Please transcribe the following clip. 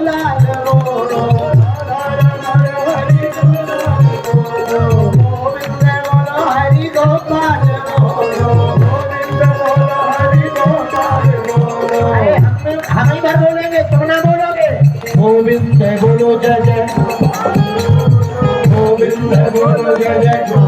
लाल बोलो गोविंद बोलो हरि गोपाल बोलो अरे हम ही भर बोलेंगे तुम ना बोलोगे गोविंद बोलो जय जय गोविंद बोलो जय जय